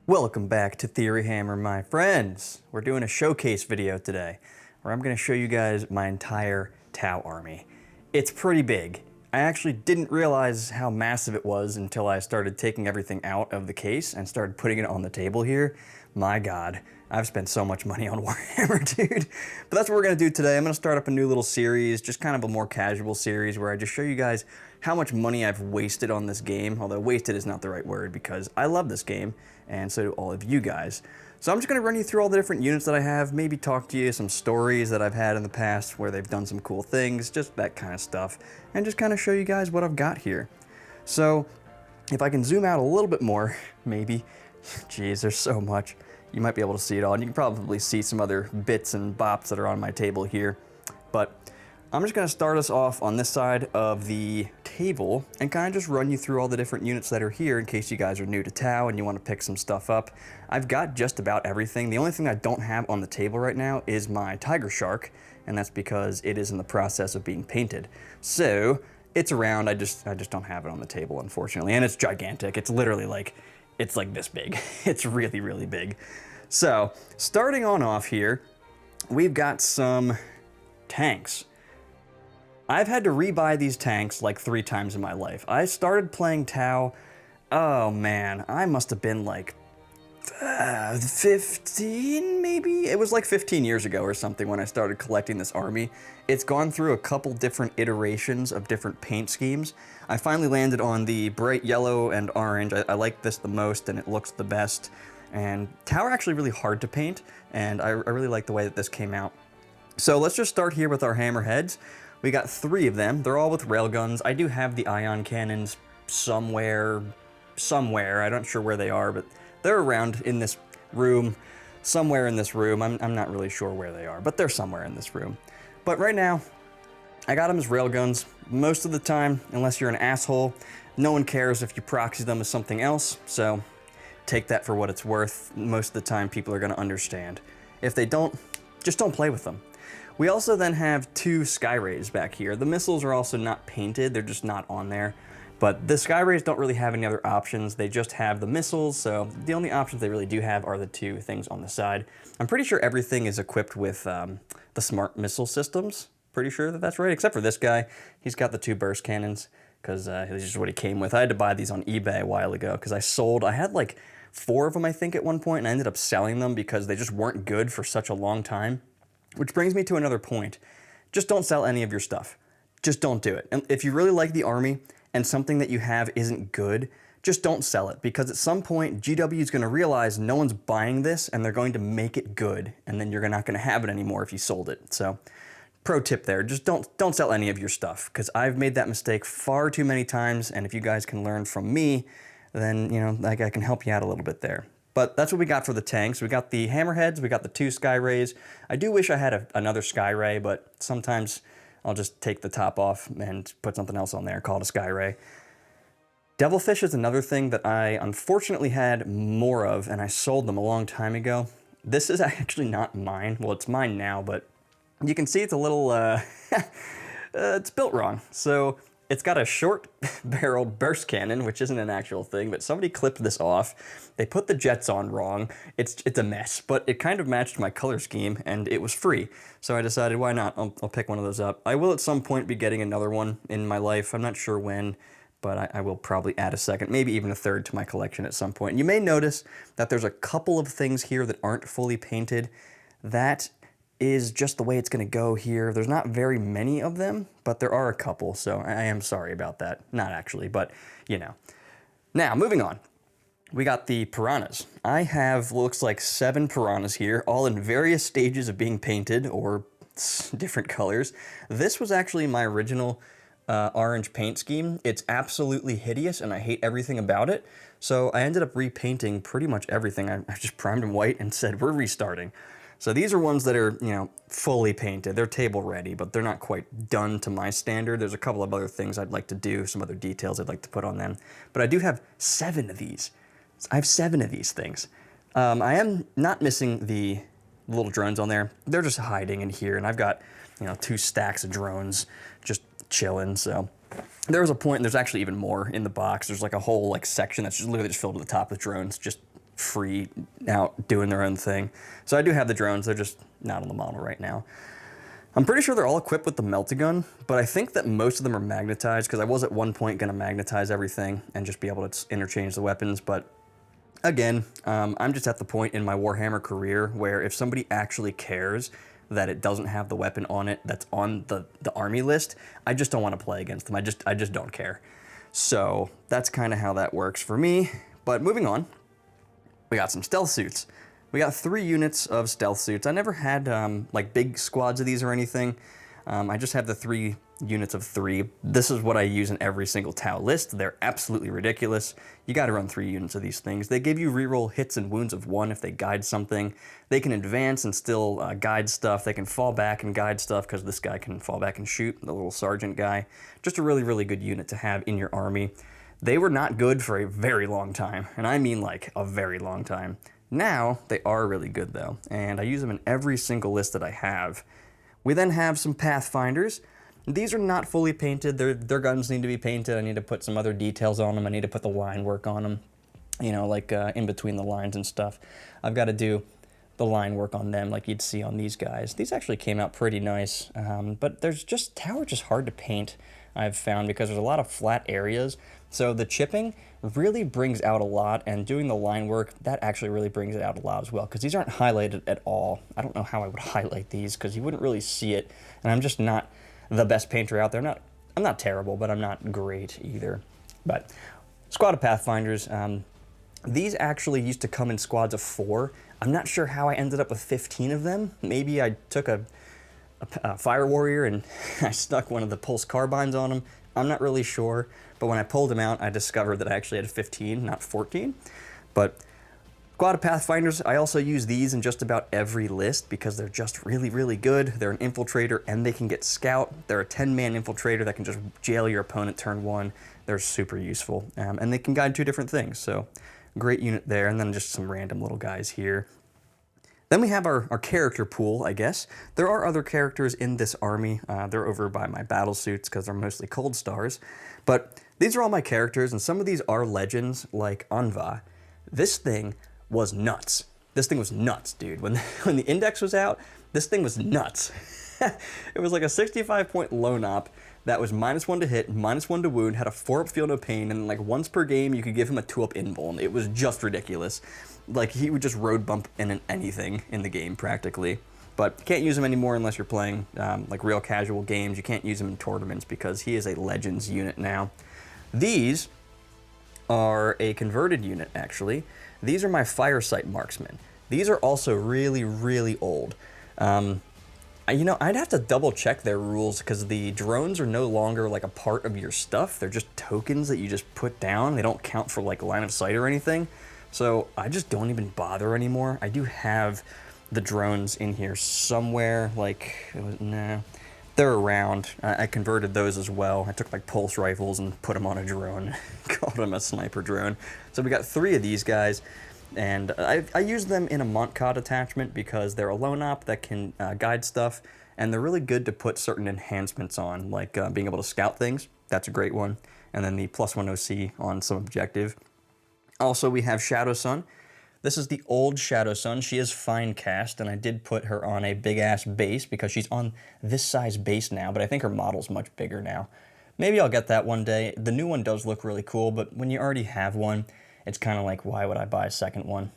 Welcome back to Theory Hammer, my friends. We're doing a showcase video today where I'm going to show you guys my entire Tau army. It's pretty big. I actually didn't realize how massive it was until I started taking everything out of the case and started putting it on the table here. My God, I've spent so much money on Warhammer, dude. But that's what we're going to do today. I'm going to start up a new little series, just kind of a more casual series where I just show you guys how much money I've wasted on this game, although wasted is not the right word because I love this game, and so do all of you guys. So I'm just going to run you through all the different units that I have, maybe talk to you some stories that I've had in the past where they've done some cool things, just that kind of stuff, and just kind of show you guys what I've got here. So if I can zoom out a little bit more, maybe, geez, there's so much. You might be able to see it all, and you can probably see some other bits and bops that are on my table here, but I'm just going to start us off on this side of the table and kind of just run you through all the different units that are here in case you guys are new to Tau and you want to pick some stuff up. I've got just about everything. The only thing I don't have on the table right now is my Tiger Shark, and that's because it is in the process of being painted. So it's around, I just don't have it on the table, unfortunately, and it's gigantic. It's literally like, it's like this big. It's really, really big. So starting on off here, we've got some tanks. I've had to rebuy these tanks like 3 times in my life. I started playing Tau, oh man, I must have been like 15 maybe? It was like 15 years ago or something when I started collecting this army. It's gone through a couple different iterations of different paint schemes. I finally landed on the bright yellow and orange. I like this the most and it looks the best. And Tau are actually really hard to paint, and I really like the way that this came out. So let's just start here with our hammerheads. We got 3 of them. They're all with railguns. I do have the ion cannons somewhere. I'm not sure where they are, but they're around in this room, somewhere in this room. I'm not really sure where they are, but they're somewhere in this room. But right now, I got them as railguns. Most of the time, unless you're an asshole, no one cares if you proxy them as something else, so take that for what it's worth. Most of the time, people are going to understand. If they don't, just don't play with them. We also then have 2 Skyrays back here. The missiles are also not painted, they're just not on there. But the Skyrays don't really have any other options, they just have the missiles, so the only options they really do have are the 2 things on the side. I'm pretty sure everything is equipped with the smart missile systems. Pretty sure that that's right, except for this guy. He's got the 2 burst cannons, because this is what he came with. I had to buy these on eBay a while ago, because I had like 4 of them I think at one point, and I ended up selling them because they just weren't good for such a long time. Which brings me to another point. Just don't sell any of your stuff. Just don't do it. And if you really like the army and something that you have isn't good, just don't sell it, because at some point GW is going to realize no one's buying this and they're going to make it good, and then you're not going to have it anymore if you sold it. So pro tip there, just don't sell any of your stuff, because I've made that mistake far too many times, and if you guys can learn from me, then, you know, like I can help you out a little bit there. But that's what we got for the tanks. We got the hammerheads, we got the 2 Skyrays. I do wish I had another Skyray, but sometimes I'll just take the top off and put something else on there, call it a Skyray. Devilfish is another thing that I unfortunately had more of, and I sold them a long time ago. This is actually not mine. Well, it's mine now, but you can see it's a little, it's built wrong. So it's got a short barrel burst cannon, which isn't an actual thing, but somebody clipped this off. They put the jets on wrong. It's a mess, but it kind of matched my color scheme, and it was free. So I decided, why not? I'll pick one of those up. I will at some point be getting another one in my life. I'm not sure when, but I will probably add a second, maybe even a third to my collection at some point. And you may notice that there's a couple of things here that aren't fully painted. That is just the way it's going to go here. There's not very many of them, but there are a couple, so I am sorry about that. Not actually, but you know. Now, moving on. We got the Piranhas. I have, looks like 7 Piranhas here, all in various stages of being painted, or different colors. This was actually my original orange paint scheme. It's absolutely hideous, and I hate everything about it. So I ended up repainting pretty much everything. I just primed them white and said, we're restarting. So these are ones that are, you know, fully painted. They're table ready, but they're not quite done to my standard. There's a couple of other things I'd like to do, some other details I'd like to put on them. But I do have 7 of these. I have 7 of these things. I am not missing the little drones on there. They're just hiding in here, and I've got, you know, 2 stacks of drones just chilling, so. There was a point, and there's actually even more in the box. There's like a whole like section that's just literally just filled to the top with drones, just free out doing their own thing. So I do have the drones, they're just not on the model right now. I'm pretty sure they're all equipped with the Melt-A-Gun, but I think that most of them are magnetized, because I was at one point going to magnetize everything and just be able to interchange the weapons, but again, I'm just at the point in my Warhammer career where if somebody actually cares that it doesn't have the weapon on it that's on the army list, I just don't want to play against them. I just don't care. So that's kind of how that works for me. But moving on, we got some stealth suits. We got 3 units of stealth suits. I never had like big squads of these or anything. I just have the 3 units of 3. This is what I use in every single Tau list. They're absolutely ridiculous. You got to run 3 units of these things. They give you reroll hits and wounds of 1 if they guide something. They can advance and still guide stuff. They can fall back and guide stuff, because this guy can fall back and shoot, the little sergeant guy. Just a really, really good unit to have in your army. They were not good for a very long time, and I mean like a very long time. Now, they are really good though, and I use them in every single list that I have. We then have some Pathfinders. These are not fully painted. Their guns need to be painted. I need to put some other details on them. I need to put the line work on them, you know, like in between the lines and stuff. I've got to do the line work on them like you'd see on these guys. These actually came out pretty nice, but Tau are just hard to paint, I've found, because there's a lot of flat areas. So the chipping really brings out a lot, and doing the line work, that actually really brings it out a lot as well, because these aren't highlighted at all. I don't know how I would highlight these, because you wouldn't really see it, and I'm just not the best painter out there. I'm not terrible, but I'm not great either. But squad of Pathfinders, these actually used to come in squads of 4. I'm not sure how I ended up with 15 of them. Maybe I took a fire warrior and I stuck one of the pulse carbines on him. I'm not really sure, but when I pulled him out, I discovered that I actually had 15, not 14. But squad of Pathfinders, I also use these in just about every list because they're just really, really good. They're an infiltrator and they can get scout. They're a 10-man infiltrator that can just jail your opponent turn 1. They're super useful, and they can guide 2 different things, so great unit there. And then just some random little guys here. Then we have our character pool, I guess. There are other characters in this army. They're over by my battle suits because they're mostly cold stars. But these are all my characters, and some of these are legends, like Anva. This thing was nuts. This thing was nuts, dude. When the index was out, this thing was nuts. It was like a 65-point lone op that was -1 to hit, -1 to wound, had a 4-up feel no pain, and like once per game you could give him a 2-up invuln. It was just ridiculous. Like, he would just road bump in anything in the game, practically. But you can't use him anymore unless you're playing like real casual games. You can't use him in tournaments because he is a Legends unit now. These are a converted unit, actually. These are my Firesight Marksmen. These are also really, really old. You know, I'd have to double check their rules because the drones are no longer like a part of your stuff. They're just tokens that you just put down. They don't count for like line of sight or anything. So I just don't even bother anymore. I do have the drones in here somewhere, like, nah, they're around. I converted those as well. I took like pulse rifles and put them on a drone, called them a sniper drone. So we got 3 of these guys, and I use them in a Montcad attachment because they're a lone op that can guide stuff, and they're really good to put certain enhancements on, like being able to scout things. That's a great one. And then the +1 OC on some objective. Also, we have Shadow Sun. This is the old Shadow Sun. She is fine cast, and I did put her on a big-ass base because she's on this size base now, but I think her model's much bigger now. Maybe I'll get that one day. The new one does look really cool, but when you already have one, it's kind of like, why would I buy a second one?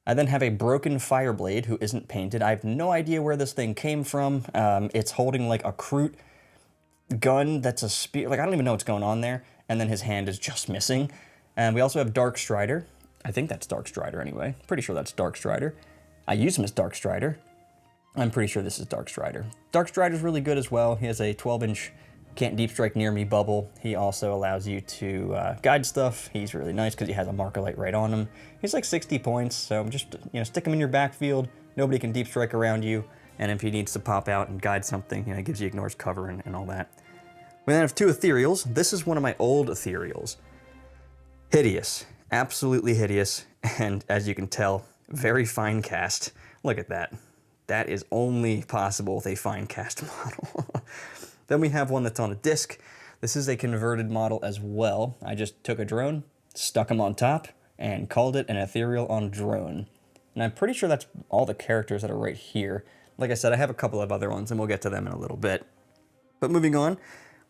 I then have a Broken Fireblade who isn't painted. I have no idea where this thing came from. It's holding like a Kroot gun that's a spear. Like, I don't even know what's going on there. And then his hand is just missing. And we also have Dark Strider. I think that's Dark Strider anyway. Pretty sure that's Dark Strider. I use him as Dark Strider. I'm pretty sure this is Dark Strider. Dark Strider's really good as well. He has a 12-inch can't deep strike near me bubble. He also allows you to guide stuff. He's really nice because he has a marker light right on him. He's like 60 points, so just, you know, stick him in your backfield. Nobody can deep strike around you. And if he needs to pop out and guide something, you know, it gives you ignores cover and all that. We then have 2 ethereals. This is one of my old ethereals. Hideous, absolutely hideous, and as you can tell, very fine cast. Look at that. That is only possible with a fine cast model. Then we have one that's on a disc. This is a converted model as well. I just took a drone, stuck him on top, and called it an ethereal on drone. And I'm pretty sure that's all the characters that are right here. Like I said, I have a couple of other ones, and we'll get to them in a little bit. But moving on,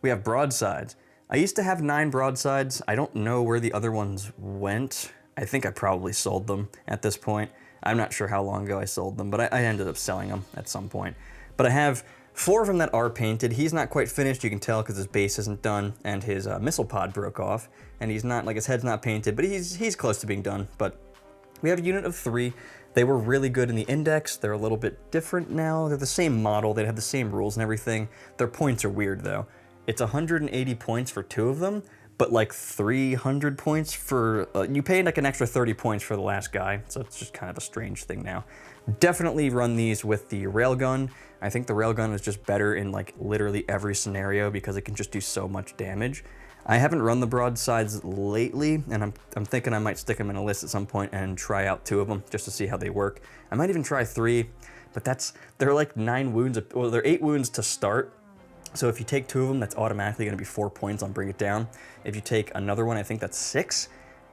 we have broadsides. I used to have 9 broadsides. I don't know where the other ones went. I think I probably sold them at this point. I'm not sure how long ago I sold them, but I ended up selling them at some point. But I have 4 of them that are painted. He's not quite finished, you can tell, because his base isn't done, and his missile pod broke off, and he's not, like, his head's not painted, but he's close to being done. But we have a unit of 3. They were really good in the index. They're a little bit different now. They're the same model. They have the same rules and everything. Their points are weird, though. It's 180 points for 2 of them, but like 300 points for... you pay like an extra 30 points for the last guy, so it's just kind of a strange thing now. Definitely run these with the railgun. I think the railgun is just better in like literally every scenario because it can just do so much damage. I haven't run the broadsides lately, and I'm thinking I might stick them in a list at some point and try out 2 of them just to see how they work. I might even try 3, but they're like 9 wounds, well, they're 8 wounds to start. So if you take 2 of them, that's automatically going to be 4 points on Bring It Down. If you take another one, I think that's 6.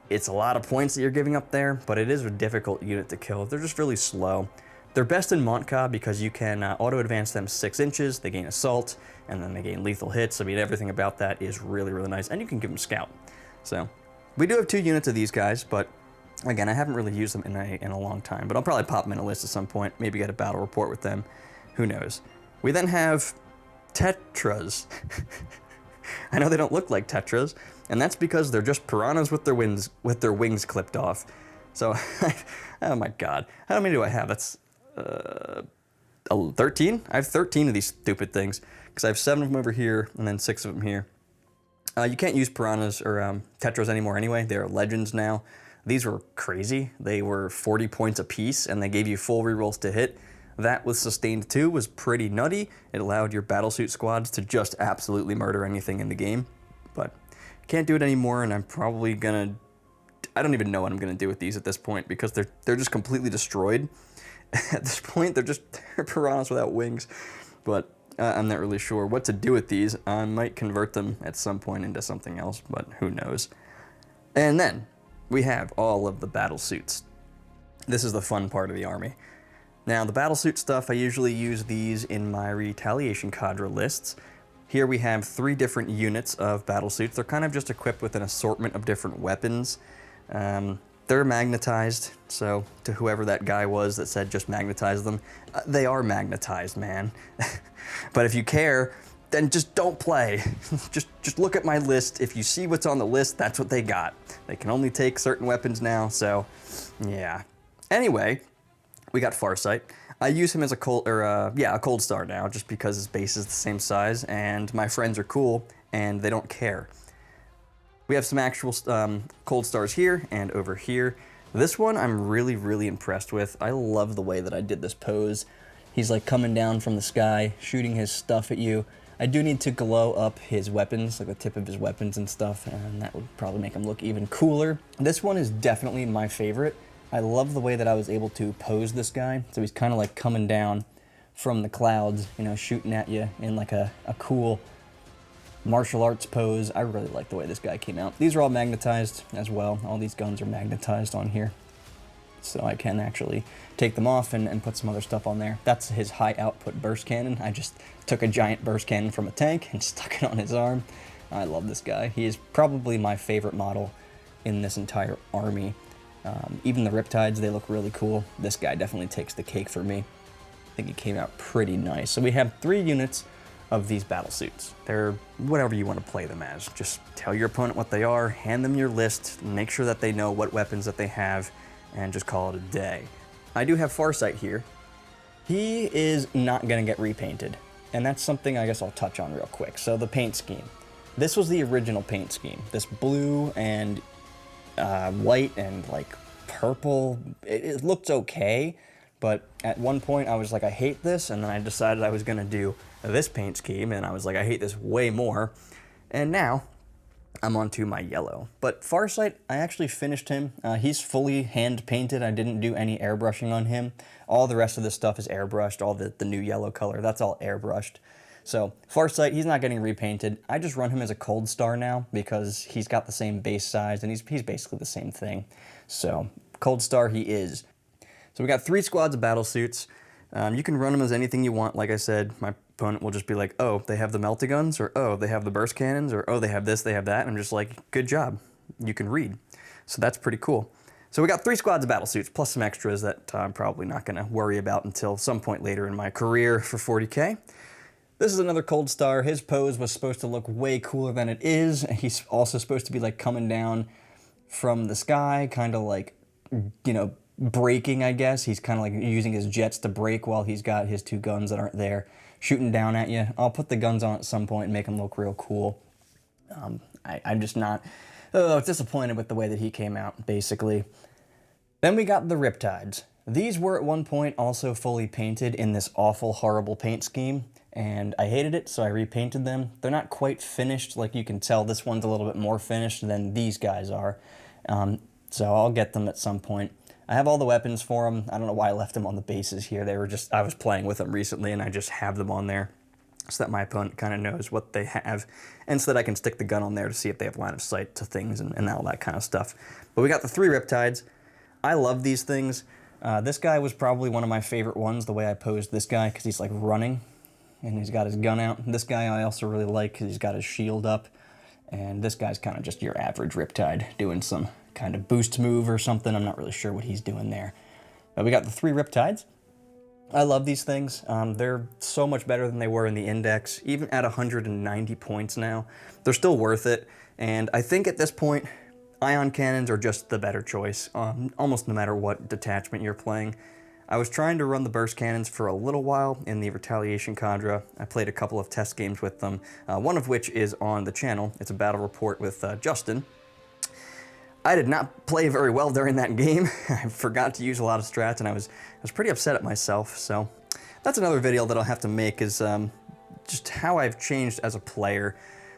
It's a lot of points that you're giving up there, but it is a difficult unit to kill. They're just really slow. They're best in Montka because you can auto-advance them 6 inches, they gain assault, and then they gain lethal hits. I mean, everything about that is really, really nice, and you can give them scout. So, we do have 2 units of these guys, but again, I haven't really used them in a long time, but I'll probably pop them in a list at some point, maybe get a battle report with them, who knows. We then have Tetras. I know they don't look like Tetras, and that's because they're just piranhas with their wings clipped off. So, oh my god, how many do I have? That's 13? I have 13 of these stupid things, because I have 7 of them over here, and then 6 of them here. You can't use piranhas or Tetras anymore anyway. They're legends now. These were crazy. They were 40 points apiece, and they gave you full rerolls to hit. That with Sustained 2 was pretty nutty. It allowed your battlesuit squads to just absolutely murder anything in the game. But can't do it anymore, and I'm probably gonna... I don't even know what I'm gonna do with these at this point, because they're just completely destroyed. At this point, they're piranhas without wings. But I'm not really sure what to do with these. I might convert them at some point into something else, but who knows. And then we have all of the battle suits. This is the fun part of the army. Now, the battlesuit stuff, I usually use these in my retaliation cadre lists. Here we have 3 different units of battlesuits. They're kind of just equipped with an assortment of different weapons. They're magnetized, so to whoever that guy was that said just magnetize them, they are magnetized, man. But if you care, then just don't play. just look at my list. If you see what's on the list, that's what they got. They can only take certain weapons now, so yeah. Anyway, we got Farsight. I use him as a cold star now, just because his base is the same size, and my friends are cool, and they don't care. We have some actual cold stars here and over here. This one I'm really, really impressed with. I love the way that I did this pose. He's like coming down from the sky, shooting his stuff at you. I do need to glow up his weapons, like the tip of his weapons and stuff, and that would probably make him look even cooler. This one is definitely my favorite. I love the way that I was able to pose this guy. So he's kind of like coming down from the clouds, you know, shooting at you in like a cool martial arts pose. I really like the way this guy came out. These are all magnetized as well. All these guns are magnetized on here. So I can actually take them off and put some other stuff on there. That's his high output burst cannon. I just took a giant burst cannon from a tank and stuck it on his arm. I love this guy. He is probably my favorite model in this entire army. Even the Riptides, they look really cool. This guy definitely takes the cake for me. I think he came out pretty nice. So we have 3 units of these battle suits. They're whatever you want to play them as. Just tell your opponent what they are, hand them your list, make sure that they know what weapons that they have, and just call it a day. I do have Farsight here. He is not going to get repainted, and that's something I guess I'll touch on real quick. So the paint scheme. This was the original paint scheme. This blue and white and like purple, it looked okay, but at one point I was like, I hate this, and then I decided I was gonna do this paint scheme, and I was like, I hate this way more, and now I'm onto my yellow. But Farsight, I actually finished him. He's fully hand painted. I didn't do any airbrushing on him. All the rest of this stuff is airbrushed. All the new yellow color, that's all airbrushed. So Farsight, he's not getting repainted. I just run him as a cold star now because he's got the same base size and he's basically the same thing. So cold star he is. So we got 3 squads of battle suits. You can run them as anything you want. Like I said, my opponent will just be like, oh, they have the melta-guns, or oh, they have the burst cannons, or oh, they have this, they have that. And I'm just like, good job. You can read. So that's pretty cool. So we got 3 squads of battle suits, plus some extras that I'm probably not going to worry about until some point later in my career for 40k. This is another cold star. His pose was supposed to look way cooler than it is. He's also supposed to be like coming down from the sky, kind of like, you know, braking, I guess. He's kind of like using his jets to brake while he's got his 2 guns that aren't there, shooting down at you. I'll put the guns on at some point and make them look real cool. I'm just not disappointed with the way that he came out, basically. Then we got the Riptides. These were at one point also fully painted in this awful, horrible paint scheme, and I hated it, so I repainted them. They're not quite finished. Like you can tell, this one's a little bit more finished than these guys are. So I'll get them at some point. I have all the weapons for them. I don't know why I left them on the bases here. They were just, I was playing with them recently and I just have them on there so that my opponent kind of knows what they have and so that I can stick the gun on there to see if they have line of sight to things and all that kind of stuff. But we got the 3 Riptides. I love these things. This guy was probably one of my favorite ones, the way I posed this guy, because he's like running and he's got his gun out. This guy I also really like because he's got his shield up. And this guy's kind of just your average Riptide doing some kind of boost move or something. I'm not really sure what he's doing there. But we got the 3 Riptides. I love these things. They're so much better than they were in the index. Even at 190 points now, they're still worth it. And I think at this point, ion cannons are just the better choice, almost no matter what detachment you're playing. I was trying to run the burst cannons for a little while in the Retaliation Cadre. I played a couple of test games with them, one of which is on the channel. It's a battle report with Justin. I did not play very well during that game. I forgot to use a lot of strats, and I was pretty upset at myself. So that's another video that I'll have to make, is just how I've changed as a player,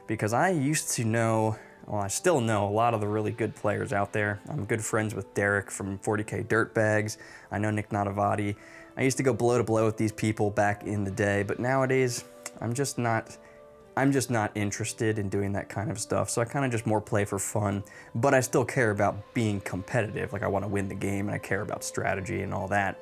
because I used to know, well, I still know a lot of the really good players out there. I'm good friends with Derek from 40k Dirtbags. I know Nick Nadavati. I used to go blow to blow with these people back in the day, but nowadays I'm just not interested in doing that kind of stuff. So I kind of just more play for fun, but I still care about being competitive. Like I want to win the game and I care about strategy and all that.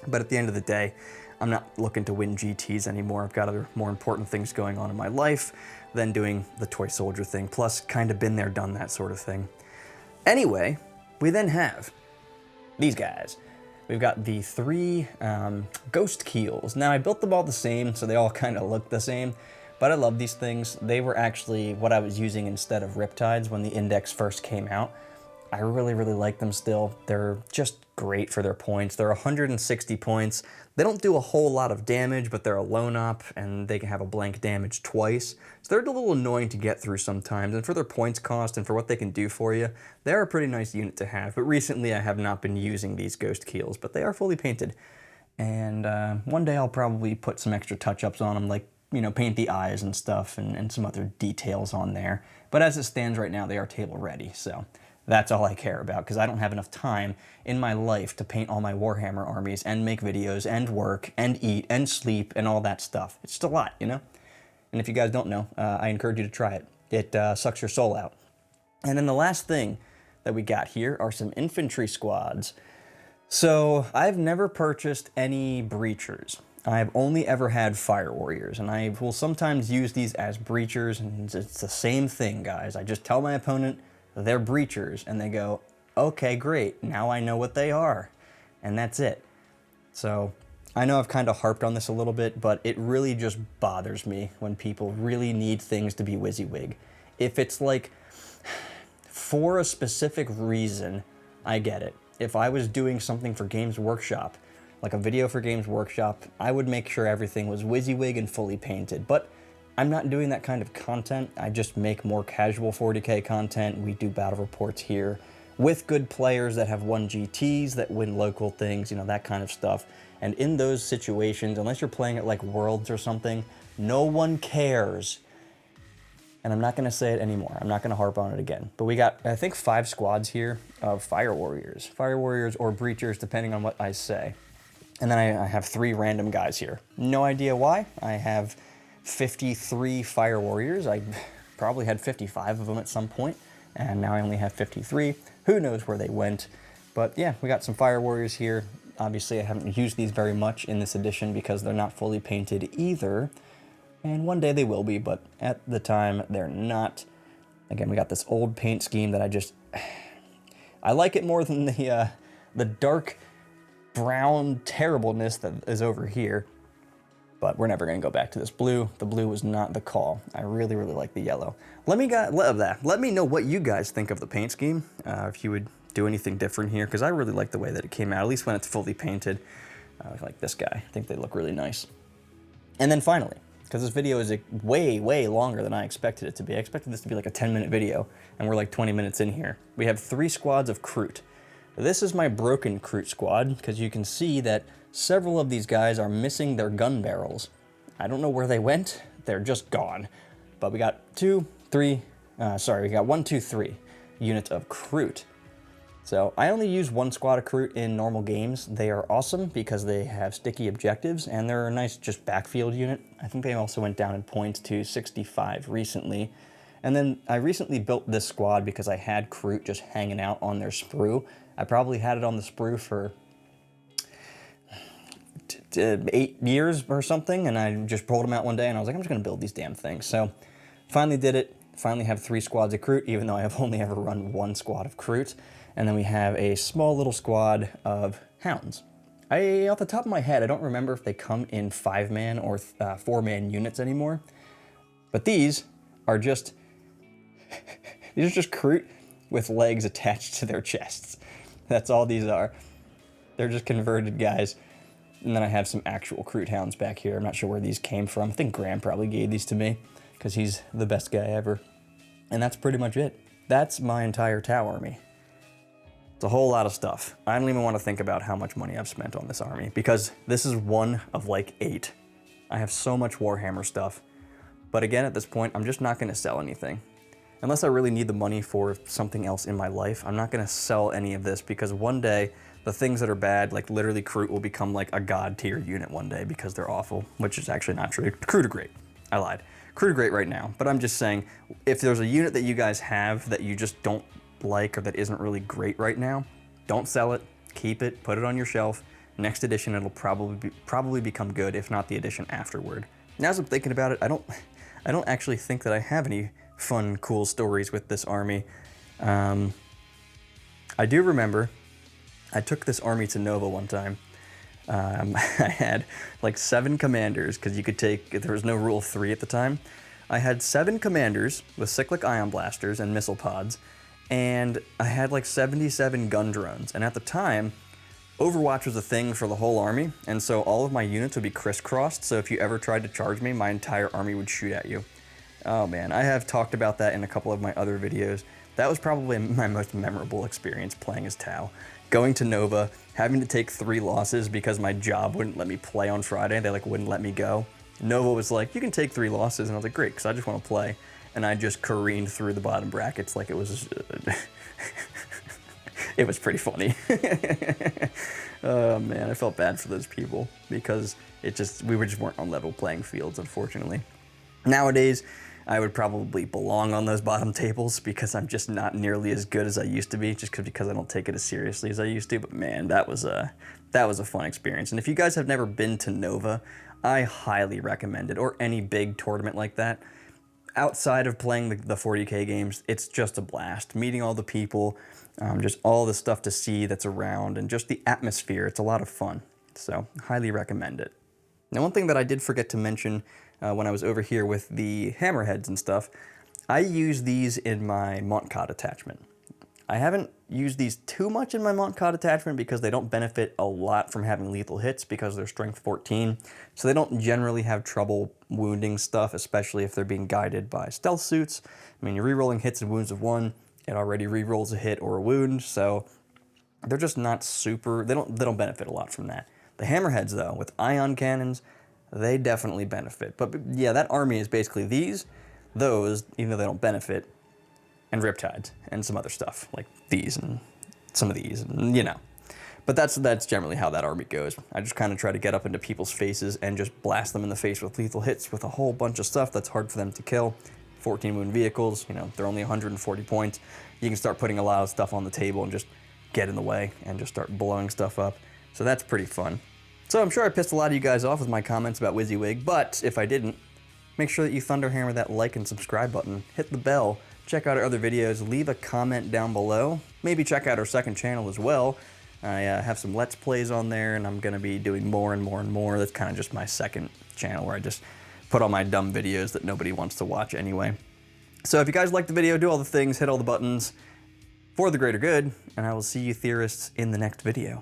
But at the end of the day, I'm not looking to win GTs anymore. I've got other more important things going on in my life than doing the toy soldier thing. Plus, kind of been there, done that sort of thing. Anyway, we then have these guys. We've got the 3 Ghostkeels. Now, I built them all the same, so they all kind of look the same. But I love these things. They were actually what I was using instead of Riptides when the index first came out. I really, really like them still. They're just great for their points. They're 160 points. They don't do a whole lot of damage, but they're a lone op, and they can have a blank damage twice. So they're a little annoying to get through sometimes, and for their points cost and for what they can do for you, they're a pretty nice unit to have. But recently I have not been using these Ghostkeels, but they are fully painted. And one day I'll probably put some extra touch-ups on them, like, you know, paint the eyes and stuff and some other details on there. But as it stands right now, they are table ready, so that's all I care about, because I don't have enough time in my life to paint all my Warhammer armies and make videos and work and eat and sleep and all that stuff. It's just a lot, you know? And if you guys don't know, I encourage you to try it. It sucks your soul out. And then the last thing that we got here are some infantry squads. So I've never purchased any breachers. I've only ever had fire warriors, and I will sometimes use these as breachers, and it's the same thing, guys. I just tell my opponent they're breachers, and they go, okay, great, now I know what they are, and that's it. So I know I've kind of harped on this a little bit, but it really just bothers me when people really need things to be WYSIWYG. If it's like, for a specific reason, I get it. If I was doing something for Games Workshop, like a video for Games Workshop, I would make sure everything was WYSIWYG and fully painted. But I'm not doing that kind of content. I just make more casual 40k content. We do battle reports here with good players that have won GTs, that win local things, you know, that kind of stuff. And in those situations, unless you're playing at like Worlds or something, no one cares. And I'm not going to say it anymore. I'm not going to harp on it again. But we got, I think, 5 squads here of fire warriors or breachers, depending on what I say. And then I have 3 random guys here. No idea why. I have 53 fire warriors. I probably had 55 of them at some point, and now I only have 53. Who knows where they went? But yeah, we got some fire warriors here. Obviously, I haven't used these very much in this edition because they're not fully painted either. And one day they will be, but at the time, they're not. Again, we got this old paint scheme that I like it more than the dark brown terribleness that is over here. But we're never going to go back to this blue. The blue was not the call. I really, really like the yellow. Let me know what you guys think of the paint scheme, if you would do anything different here, because I really like the way that it came out, at least when it's fully painted. Like this guy. I think they look really nice. And then finally, because this video is way, way longer than I expected it to be. I expected this to be like a 10-minute video, and we're like 20 minutes in here. We have 3 squads of Kroot. This is my broken Kroot squad, because you can see that several of these guys are missing their gun barrels. I don't know where they went. They're just gone. But we got 1, 2, 3 units of Kroot. So I only use 1 squad of Kroot in normal games. They are awesome because they have sticky objectives, and they're a nice just backfield unit. I think they also went down in points to 65 recently. And then I recently built this squad because I had Kroot just hanging out on their sprue. I probably had it on the sprue for 8 years or something, and I just pulled them out one day, and I was like, I'm just going to build these damn things. So finally did it. Finally have 3 squads of Kroot, even though I have only ever run 1 squad of Kroot. And then we have a small little squad of Hounds. Off the top of my head, I don't remember if they come in 5-man or 4-man units anymore. But these are just Kroot with legs attached to their chests. That's all these are. They're just converted guys. And then I have some actual Kroot Hounds back here. I'm not sure where these came from. I think Graham probably gave these to me because he's the best guy ever. And that's pretty much it. That's my entire Tau army. It's a whole lot of stuff. I don't even want to think about how much money I've spent on this army because this is one of like 8. I have so much Warhammer stuff. But again, at this point, I'm just not going to sell anything. Unless I really need the money for something else in my life, I'm not going to sell any of this because one day, the things that are bad, like literally Kroot will become like a god tier unit one day because they're awful, which is actually not true. Kroot are great. I lied. Kroot are great right now, but I'm just saying, if there's a unit that you guys have that you just don't like or that isn't really great right now, don't sell it, keep it, put it on your shelf. Next edition, it'll probably become good, if not the edition afterward. Now as I'm thinking about it, I don't actually think that I have any fun, cool stories with this army. I do remember I took this army to Nova one time. I had like 7 commanders, because you could take, there was no rule of 3 at the time. I had 7 commanders with cyclic ion blasters and missile pods, and I had like 77 gun drones. And at the time, Overwatch was a thing for the whole army, and so all of my units would be crisscrossed, so if you ever tried to charge me, my entire army would shoot at you. Oh man, I have talked about that in a couple of my other videos. That was probably my most memorable experience playing as Tau. Going to Nova, having to take 3 losses because my job wouldn't let me play on Friday. They like wouldn't let me go. Nova was like, you can take 3 losses, and I was like, great, because I just want to play. And I just careened through the bottom brackets like it was, it was pretty funny. Oh man, I felt bad for those people because we just weren't on level playing fields, unfortunately. Nowadays, I would probably belong on those bottom tables because I'm just not nearly as good as I used to be, just because I don't take it as seriously as I used to. But man, that was a fun experience. And if you guys have never been to Nova, I highly recommend it, or any big tournament like that. Outside of playing the 40k games, it's just a blast. Meeting all the people, just all the stuff to see that's around, and just the atmosphere. It's a lot of fun. So, highly recommend it. Now, one thing that I did forget to mention when I was over here with the hammerheads and stuff, I use these in my Montcot attachment. I haven't used these too much in my Montcot attachment because they don't benefit a lot from having lethal hits because they're strength 14, so they don't generally have trouble wounding stuff, especially if they're being guided by stealth suits. I mean, you're rerolling hits and wounds of 1, it already rerolls a hit or a wound, so they're just not super, they don't benefit a lot from that. The hammerheads though, with ion cannons, they definitely benefit. But yeah, that army is basically those, even though they don't benefit, and Riptides, and some other stuff, like these, and some of these, and you know. But that's generally how that army goes. I just kind of try to get up into people's faces and just blast them in the face with lethal hits with a whole bunch of stuff that's hard for them to kill. 14 wound vehicles, you know, they're only 140 points. You can start putting a lot of stuff on the table and just get in the way and just start blowing stuff up. So that's pretty fun. So I'm sure I pissed a lot of you guys off with my comments about WYSIWYG, but if I didn't, make sure that you thunderhammer that like and subscribe button, hit the bell, check out our other videos, leave a comment down below, maybe check out our second channel as well. I have some Let's Plays on there, and I'm going to be doing more and more and more. That's kind of just my second channel where I just put all my dumb videos that nobody wants to watch anyway. So if you guys liked the video, do all the things, hit all the buttons for the greater good, and I will see you theorists in the next video.